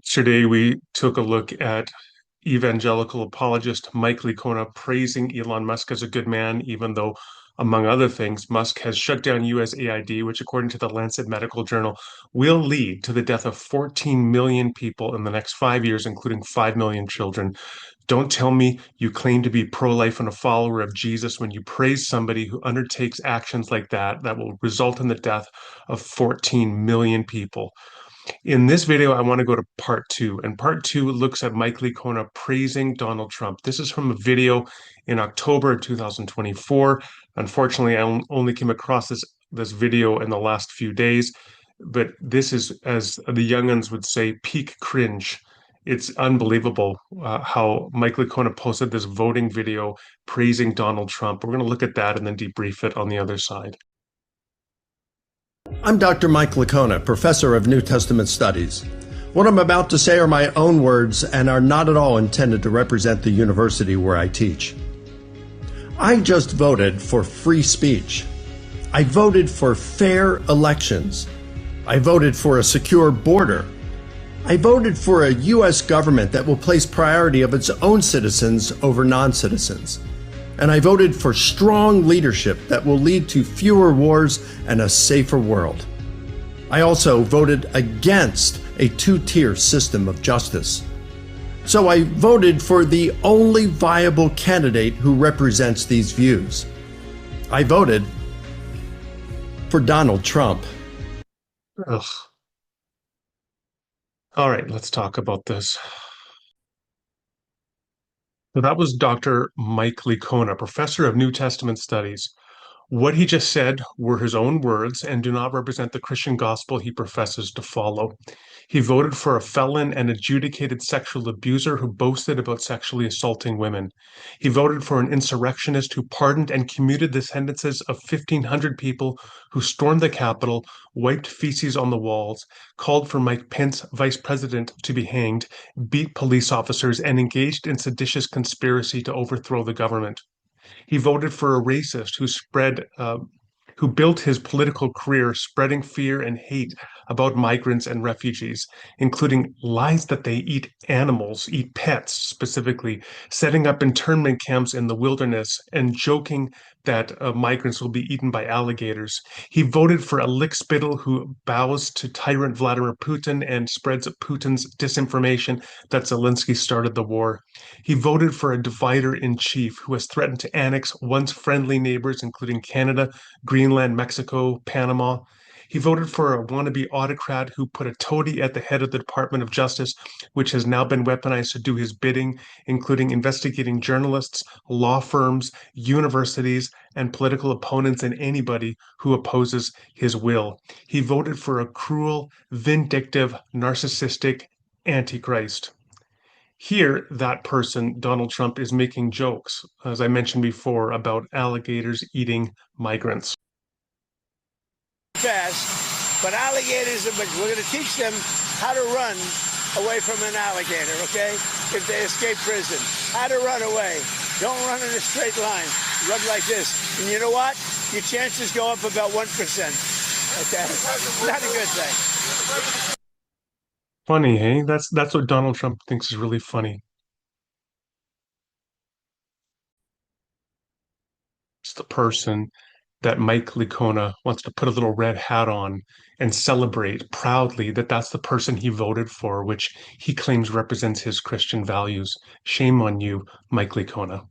Yesterday, we took a look at Evangelical apologist Mike Licona praising Elon Musk as a good man, even though, among other things, Musk has shut down USAID, which, according to the Lancet Medical Journal, will lead to the death of 14 million people in the next 5 years, including 5 million children. Don't tell me you claim to be pro-life and a follower of Jesus when you praise somebody who undertakes actions like that will result in the death of 14 million people. In this video, I want to go to part two, and part two looks at Mike Licona praising Donald Trump. This is from a video in October 2024. Unfortunately, I only came across this video in the last few days, but this is, as the younguns would say, peak cringe. It's unbelievable how Mike Licona posted this voting video praising Donald Trump. We're going to look at that and then debrief it on the other side. I'm Dr. Mike Licona, professor of New Testament studies. What I'm about to say are my own words and are not at all intended to represent the university where I teach. I just voted for free speech. I voted for fair elections. I voted for a secure border. I voted for a U.S. government that will place priority of its own citizens over non-citizens. And I voted for strong leadership that will lead to fewer wars and a safer world. I also voted against a two-tier system of justice. So I voted for the only viable candidate who represents these views. I voted for Donald Trump. Ugh. All right, let's talk about this. So that was Dr. Mike Licona, professor of New Testament studies. What he just said were his own words and do not represent the Christian gospel he professes to follow. He voted for a felon and adjudicated sexual abuser who boasted about sexually assaulting women. He voted for an insurrectionist who pardoned and commuted the sentences of 1,500 people who stormed the Capitol, wiped feces on the walls, called for Mike Pence, vice president, to be hanged, beat police officers, and engaged in seditious conspiracy to overthrow the government. He voted for a racist who built his political career spreading fear and hate about migrants and refugees, including lies that they eat animals, eat pets specifically, setting up internment camps in the wilderness, and joking that migrants will be eaten by alligators. He voted for a lickspittle who bows to tyrant Vladimir Putin and spreads Putin's disinformation that Zelensky started the war. He voted for a divider in chief who has threatened to annex once friendly neighbors, including Canada, Greenland, Mexico, Panama. He voted for a wannabe autocrat who put a toady at the head of the Department of Justice, which has now been weaponized to do his bidding, including investigating journalists, law firms, universities, and political opponents and anybody who opposes his will. He voted for a cruel, vindictive, narcissistic antichrist. Here, that person, Donald Trump, is making jokes, as I mentioned before, about alligators eating migrants. Fast, but alligators, we're going to teach them how to run away from an alligator, okay? If they escape prison, how to run away. Don't run in a straight line. Run like this. And you know what? Your chances go up about 1%, okay? Not a good thing. Funny, hey? That's what Donald Trump thinks is really funny. It's the person that Mike Licona wants to put a little red hat on and celebrate proudly that that's the person he voted for, which he claims represents his Christian values. Shame on you, Mike Licona.